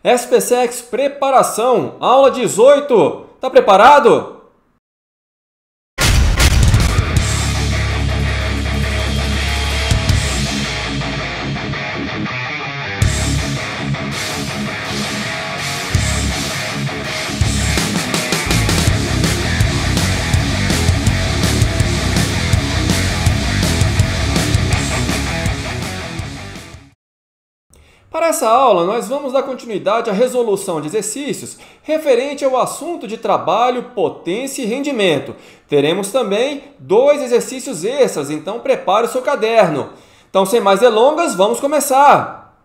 SpaceX Preparação, aula 18. Tá preparado? Para essa aula, nós vamos dar continuidade à resolução de exercícios referente ao assunto de trabalho, potência e rendimento. Teremos também 2 exercícios extras, então prepare o seu caderno. Então, sem mais delongas, vamos começar!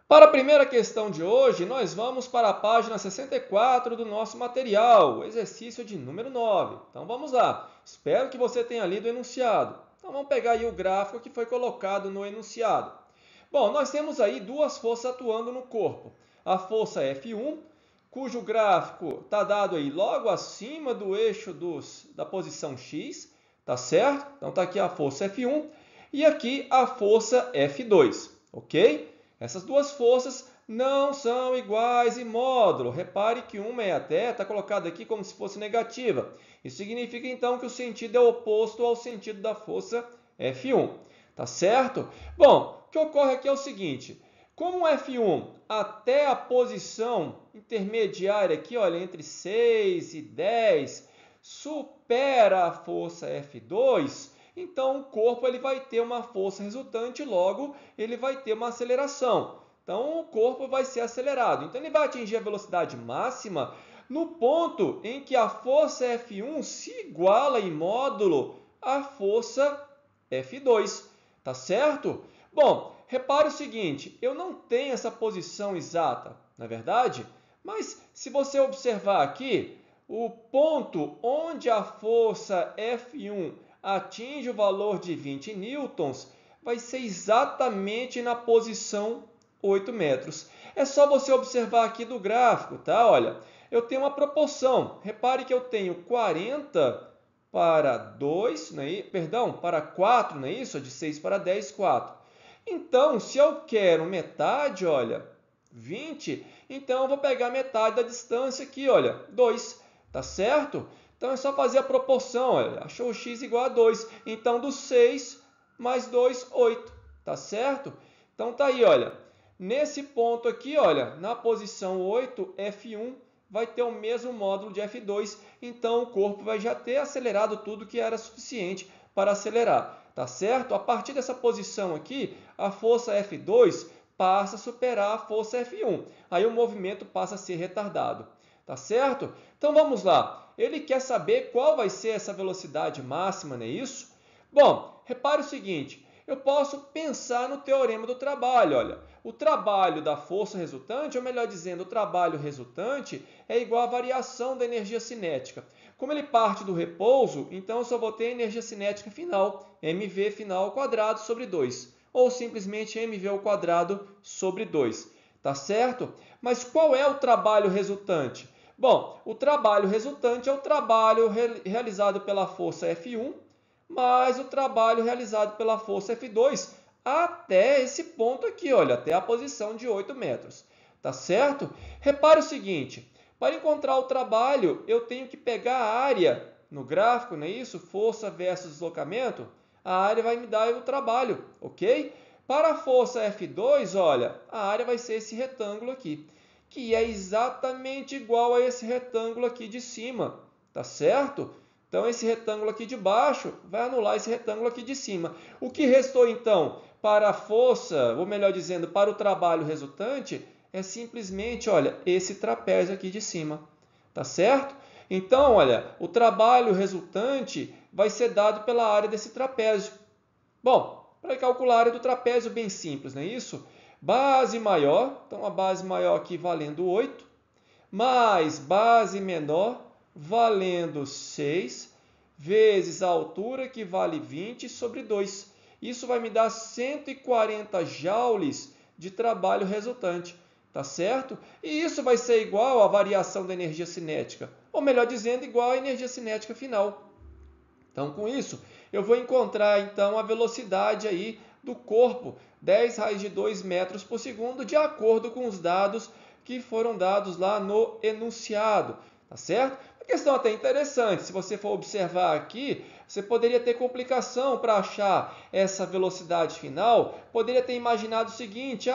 Para a primeira questão de hoje, nós vamos para a página 64 do nosso material, o exercício de número 9. Então, vamos lá. Espero que você tenha lido o enunciado. Então, vamos pegar aí o gráfico que foi colocado no enunciado. Bom, nós temos aí 2 forças atuando no corpo. A força F1, cujo gráfico está dado aí logo acima do eixo da posição X, tá certo? Então, está aqui a força F1 e aqui a força F2, ok? Essas 2 forças não são iguais em módulo. Repare que uma está colocada aqui como se fosse negativa. Isso significa, então, que o sentido é oposto ao sentido da força F1. Tá certo? Bom, o que ocorre aqui é o seguinte. Como o F1 até a posição intermediária aqui, olha, entre 6 e 10, supera a força F2, então o corpo ele vai ter uma força resultante, logo ele vai ter uma aceleração. Então, o corpo vai ser acelerado. Então, ele vai atingir a velocidade máxima no ponto em que a força F1 se iguala em módulo à força F2. Tá certo? Bom, repare o seguinte, eu não tenho essa posição exata, na é verdade? Mas, se você observar aqui, o ponto onde a força F1 atinge o valor de 20 newtons vai ser exatamente na posição 8 metros. É só você observar aqui do gráfico, tá? Olha, eu tenho uma proporção. Repare que eu tenho 40 para 2, né? Perdão, para 4, não é isso? De 6 para 10, 4. Então, se eu quero metade, olha, 20, então eu vou pegar metade da distância aqui, olha, 2, tá certo? Então, é só fazer a proporção, olha, achou o x igual a 2. Então, do 6 mais 2, 8, tá certo? Então, tá aí, olha. Nesse ponto aqui, olha, na posição 8, F1 vai ter o mesmo módulo de F2, então o corpo vai já ter acelerado tudo que era suficiente para acelerar, tá certo? A partir dessa posição aqui, a força F2 passa a superar a força F1, aí o movimento passa a ser retardado, tá certo? Então vamos lá, ele quer saber qual vai ser essa velocidade máxima, não é isso? Bom, repare o seguinte, eu posso pensar no teorema do trabalho. Olha, o trabalho da força resultante, ou melhor dizendo, o trabalho resultante é igual à variação da energia cinética. Como ele parte do repouso, então eu só vou ter a energia cinética final, mv final ao quadrado sobre 2, ou simplesmente mv ao quadrado sobre 2. Tá certo? Mas qual é o trabalho resultante? Bom, o trabalho resultante é o trabalho realizado pela força F1, mais o trabalho realizado pela força F2 até esse ponto aqui, olha, até a posição de 8 metros. Tá certo? Repare o seguinte, para encontrar o trabalho, eu tenho que pegar a área no gráfico, não é isso? Força versus deslocamento, a área vai me dar o trabalho, ok? Para a força F2, olha, a área vai ser esse retângulo aqui, que é exatamente igual a esse retângulo aqui de cima, tá certo? Então, esse retângulo aqui de baixo vai anular esse retângulo aqui de cima. O que restou, então, para a força, ou melhor dizendo, para o trabalho resultante, é simplesmente, olha, esse trapézio aqui de cima. Tá certo? Então, olha, o trabalho resultante vai ser dado pela área desse trapézio. Bom, para calcular a área do trapézio, bem simples, não é isso? Base maior, então a base maior aqui valendo 8, mais base menor, valendo 6, vezes a altura, que vale 20, sobre 2. Isso vai me dar 140 joules de trabalho resultante, tá certo? E isso vai ser igual à variação da energia cinética, ou melhor dizendo, igual à energia cinética final. Então, com isso, eu vou encontrar, então, a velocidade aí do corpo, 10 raiz de 2 metros por segundo, de acordo com os dados que foram dados lá no enunciado, tá certo? Uma questão até interessante, se você for observar aqui, você poderia ter complicação para achar essa velocidade final, poderia ter imaginado o seguinte,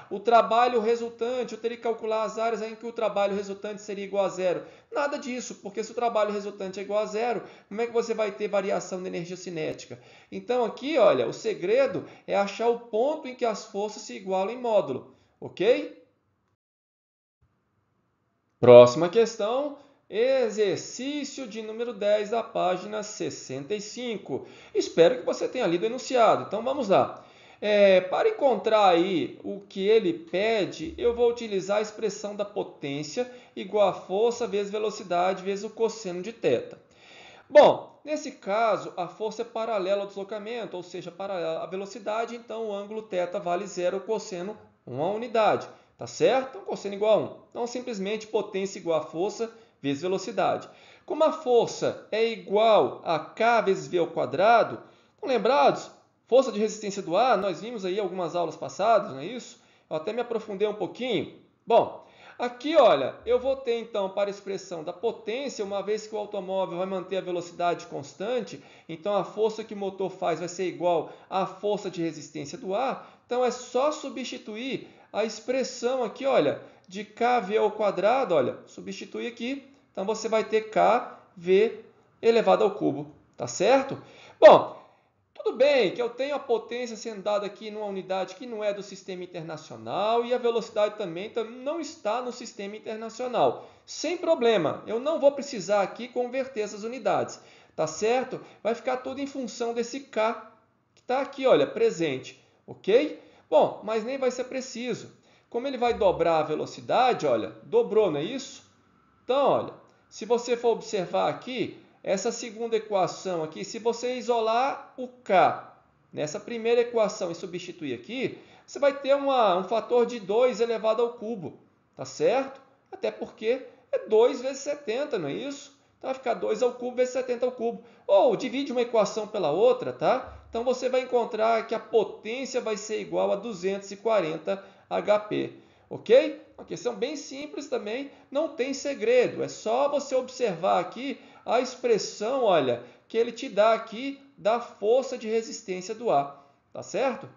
o trabalho resultante, eu teria que calcular as áreas em que o trabalho resultante seria igual a zero. Nada disso, porque se o trabalho resultante é igual a zero, como é que você vai ter variação de energia cinética? Então aqui, olha, o segredo é achar o ponto em que as forças se igualam em módulo, ok? Próxima questão, exercício de número 10 da página 65. Espero que você tenha lido o enunciado. Então vamos lá. Para encontrar aí o que ele pede, eu vou utilizar a expressão da potência igual a força vezes velocidade vezes o cosseno de θ. Bom, nesse caso, a força é paralela ao deslocamento, ou seja, paralela à velocidade, então o ângulo θ vale zero, o cosseno 1 unidade. Tá certo? Então, cosseno igual a 1. Então, simplesmente potência igual a força vezes velocidade. Como a força é igual a K vezes V ao quadrado, estão lembrados? Força de resistência do ar, nós vimos aí algumas aulas passadas, não é isso? Eu até me aprofundei um pouquinho. Bom, aqui, olha, eu vou ter então para a expressão da potência, uma vez que o automóvel vai manter a velocidade constante, então a força que o motor faz vai ser igual à força de resistência do ar. Então é só substituir a expressão aqui, olha, de kV ao quadrado, olha, substituir aqui, então você vai ter kV elevado ao cubo, tá certo? Bom, tudo bem que eu tenho a potência sendo dada aqui numa unidade que não é do sistema internacional e a velocidade também não está no sistema internacional. Sem problema, eu não vou precisar aqui converter essas unidades, tá certo? Vai ficar tudo em função desse K que está aqui, olha, presente, ok? Bom, mas nem vai ser preciso. Como ele vai dobrar a velocidade, olha, dobrou, não é isso? Então, olha, se você for observar aqui, essa segunda equação aqui, se você isolar o K nessa primeira equação e substituir aqui, você vai ter um fator de 2 elevado ao cubo, tá certo? Até porque é 2 vezes 70, não é isso? Então vai ficar 2 ao cubo vezes 70 ao cubo. Ou divide uma equação pela outra, tá? Então você vai encontrar que a potência vai ser igual a 240 HP. Ok? Uma questão bem simples também, não tem segredo. É só você observar aqui a expressão, olha, que ele te dá aqui da força de resistência do ar. Tá certo?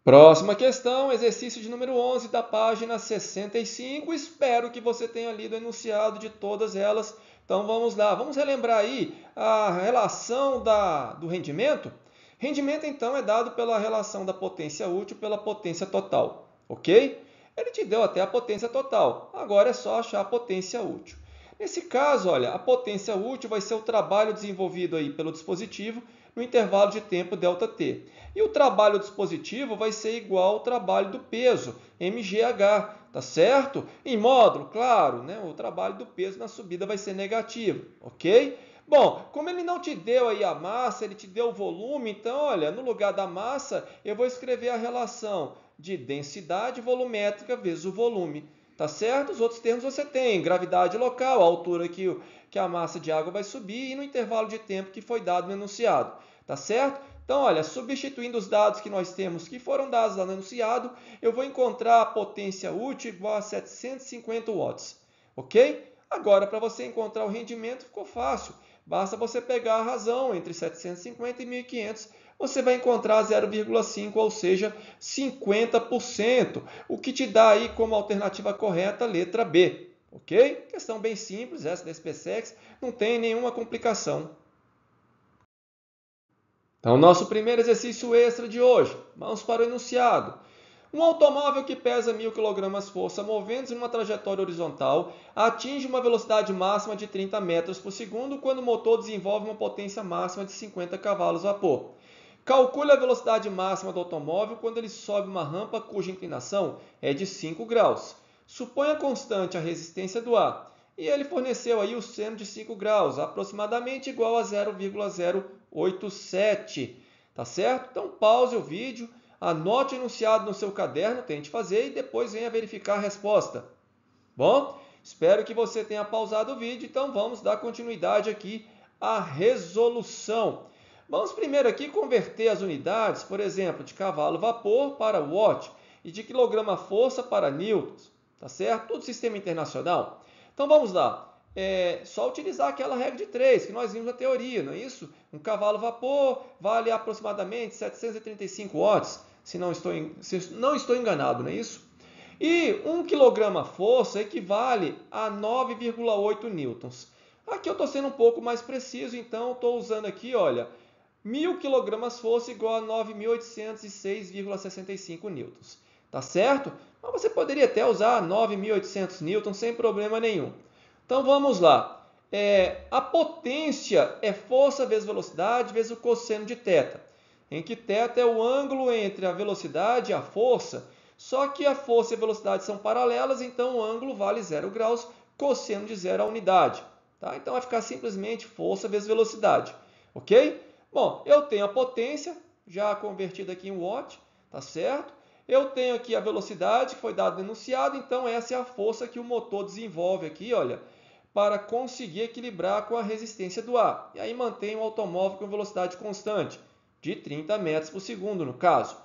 Próxima questão, exercício de número 11 da página 65. Espero que você tenha lido o enunciado de todas elas. Então vamos lá, vamos relembrar aí a relação do rendimento. Rendimento, então, é dado pela relação da potência útil pela potência total, ok? Ele te deu até a potência total, agora é só achar a potência útil. Nesse caso, olha, a potência útil vai ser o trabalho desenvolvido aí pelo dispositivo no intervalo de tempo ΔT. E o trabalho do dispositivo vai ser igual ao trabalho do peso, mgh, tá certo? Em módulo, claro, né? O trabalho do peso na subida vai ser negativo, ok? Bom, como ele não te deu aí a massa, ele te deu o volume, então, olha, no lugar da massa, eu vou escrever a relação de densidade volumétrica vezes o volume. Tá certo? Os outros termos você tem, gravidade local, a altura que a massa de água vai subir e no intervalo de tempo que foi dado no enunciado. Tá certo? Então, olha, substituindo os dados que nós temos que foram dados lá no enunciado, eu vou encontrar a potência útil igual a 750 watts. Ok? Agora, para você encontrar o rendimento, ficou fácil. Basta você pegar a razão entre 750 e 1500, você vai encontrar 0,5, ou seja, 50%, o que te dá aí como alternativa correta a letra B. Ok? Questão bem simples, essa da SpaceX, não tem nenhuma complicação. Então, nosso primeiro exercício extra de hoje, vamos para o enunciado. Um automóvel que pesa 1000 kg força, movendo-se em uma trajetória horizontal, atinge uma velocidade máxima de 30 metros por segundo quando o motor desenvolve uma potência máxima de 50 cavalos vapor. Calcule a velocidade máxima do automóvel quando ele sobe uma rampa cuja inclinação é de 5 graus. Suponha constante a resistência do ar. E ele forneceu aí o seno de 5 graus, aproximadamente igual a 0,087. Tá certo? Então pause o vídeo, anote o enunciado no seu caderno, tente fazer e depois venha verificar a resposta. Bom, espero que você tenha pausado o vídeo, então vamos dar continuidade aqui à resolução. Vamos primeiro aqui converter as unidades, por exemplo, de cavalo-vapor para watt e de quilograma-força para newtons, tá certo? Tudo sistema internacional. Então vamos lá. É só utilizar aquela regra de 3 que nós vimos na teoria, não é isso? Um cavalo-vapor vale aproximadamente 735 watts, se não estou enganado, não é isso? E 1 quilograma-força equivale a 9,8 newtons. Aqui eu estou sendo um pouco mais preciso, então estou usando aqui, olha, 1.000 kg-força igual a 9.806,65 newtons. Tá certo? Mas você poderia até usar 9.800 newtons sem problema nenhum. Então vamos lá. A potência é força vezes velocidade vezes o cosseno de θ, em que θ é o ângulo entre a velocidade e a força, só que a força e a velocidade são paralelas, então o ângulo vale 0 graus, cosseno de 0 a unidade. Tá? Então vai ficar simplesmente força vezes velocidade. Ok? Bom, eu tenho a potência, já convertida aqui em watt, tá certo? Eu tenho aqui a velocidade, que foi dado no enunciado, então essa é a força que o motor desenvolve aqui, olha, para conseguir equilibrar com a resistência do ar. E aí mantém o automóvel com velocidade constante, de 30 metros por segundo, no caso.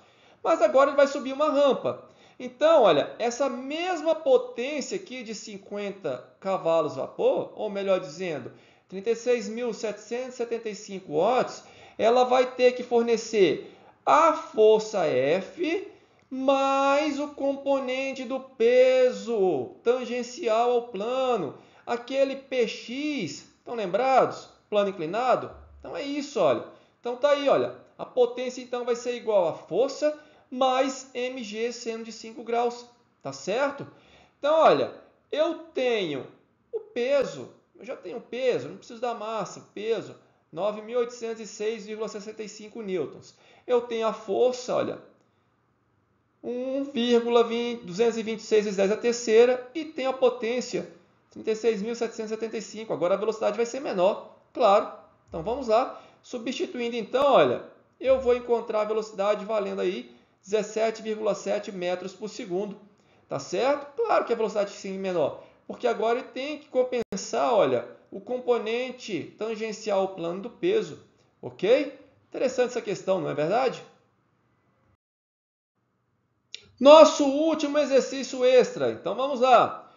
Mas agora ele vai subir uma rampa. Então, olha, essa mesma potência aqui de 50 cavalos vapor, ou melhor dizendo, 36.775 watts, ela vai ter que fornecer a força F mais o componente do peso tangencial ao plano, aquele PX, estão lembrados? Plano inclinado? Então é isso, olha. Então tá aí, olha, a potência então vai ser igual a força mais mg seno de 5 graus, tá certo? Então, olha, eu tenho o peso, eu já tenho peso, não preciso da massa, peso, 9.806,65 newtons. Eu tenho a força, olha, 1,226 vezes 10 a terceira, e tenho a potência, 36.775. Agora a velocidade vai ser menor, claro. Então vamos lá, substituindo então, olha, eu vou encontrar a velocidade valendo aí 17,7 metros por segundo, tá certo? Claro que a velocidade sim é menor, porque agora ele tem que compensar, olha, o componente tangencial ao plano do peso, ok? Interessante essa questão, não é verdade? Nosso último exercício extra, então vamos lá.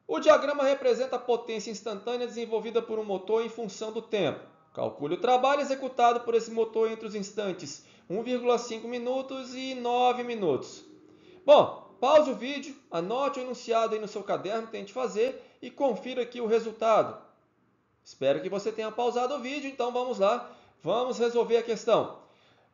O diagrama representa a potência instantânea desenvolvida por um motor em função do tempo. Calcule o trabalho executado por esse motor entre os instantes 1,5 minutos e 9 minutos. Bom, pause o vídeo, anote o enunciado aí no seu caderno, tente fazer e confira aqui o resultado. Espero que você tenha pausado o vídeo, então vamos lá, vamos resolver a questão.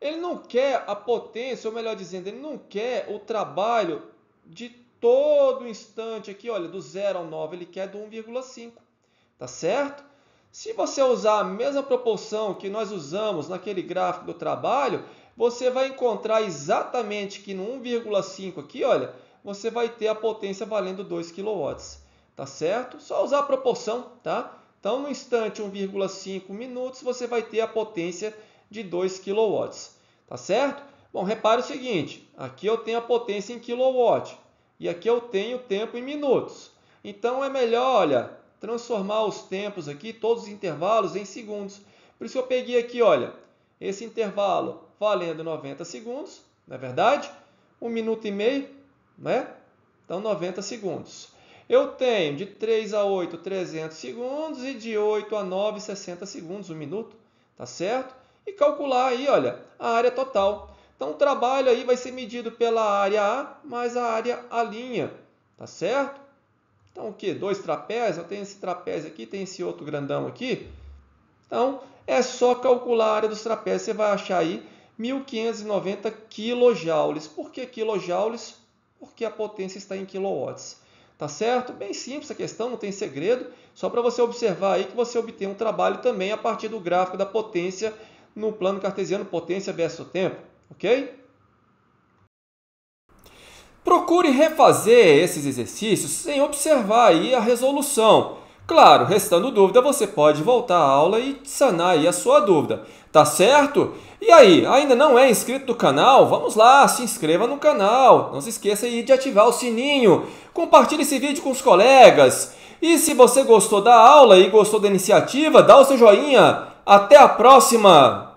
Ele não quer a potência, ou melhor dizendo, ele não quer o trabalho de todo instante aqui, olha, do 0 ao 9, ele quer do 1,5, tá certo? Se você usar a mesma proporção que nós usamos naquele gráfico do trabalho, você vai encontrar exatamente que no 1,5 aqui, olha, você vai ter a potência valendo 2 kW, tá certo? Só usar a proporção, tá? Então, no instante 1,5 minutos, você vai ter a potência de 2 kW, tá certo? Bom, repare o seguinte, aqui eu tenho a potência em kW e aqui eu tenho o tempo em minutos. Então, é melhor, olha, transformar os tempos aqui, todos os intervalos, em segundos. Por isso eu peguei aqui, olha, esse intervalo valendo 90 segundos, não é verdade? 1 minuto e meio, né? Então, 90 segundos. Eu tenho de 3 a 8, 300 segundos e de 8 a 9, 60 segundos, 1 minuto, tá certo? E calcular aí, olha, a área total. Então, o trabalho aí vai ser medido pela área A mais a área A', tá certo? Então, o que? 2 trapézios, eu tenho esse trapézio aqui, tem esse outro grandão aqui. Então, é só calcular a área dos trapézios, você vai achar aí 1.590 kJ. Por que quilojoules? Porque a potência está em quilowatts. Tá certo? Bem simples a questão, não tem segredo. Só para você observar aí que você obtém um trabalho também a partir do gráfico da potência no plano cartesiano, potência versus tempo. Ok? Procure refazer esses exercícios sem observar aí a resolução. Claro, restando dúvida, você pode voltar à aula e sanar aí a sua dúvida. Tá certo? E aí, ainda não é inscrito no canal? Vamos lá, se inscreva no canal. Não se esqueça aí de ativar o sininho. Compartilhe esse vídeo com os colegas. E se você gostou da aula e gostou da iniciativa, dá o seu joinha. Até a próxima!